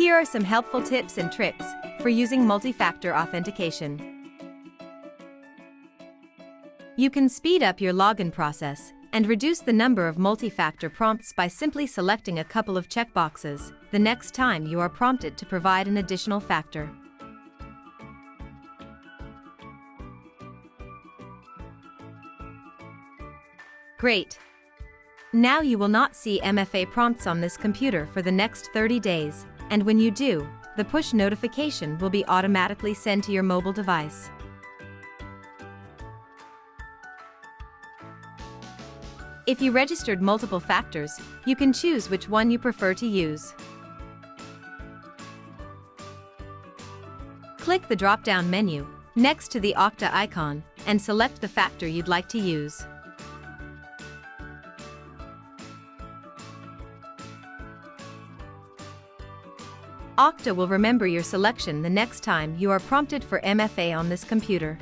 Here are some helpful tips and tricks for using multi-factor authentication. You can speed up your login process and reduce the number of multi-factor prompts by simply selecting a couple of checkboxes the next time you are prompted to provide an additional factor. Great! Now you will not see MFA prompts on this computer for the next 30 days, and when you do, the push notification will be automatically sent to your mobile device. If you registered multiple factors, you can choose which one you prefer to use. Click the drop-down menu next to the Okta icon and select the factor you'd like to use. Okta will remember your selection the next time you are prompted for MFA on this computer.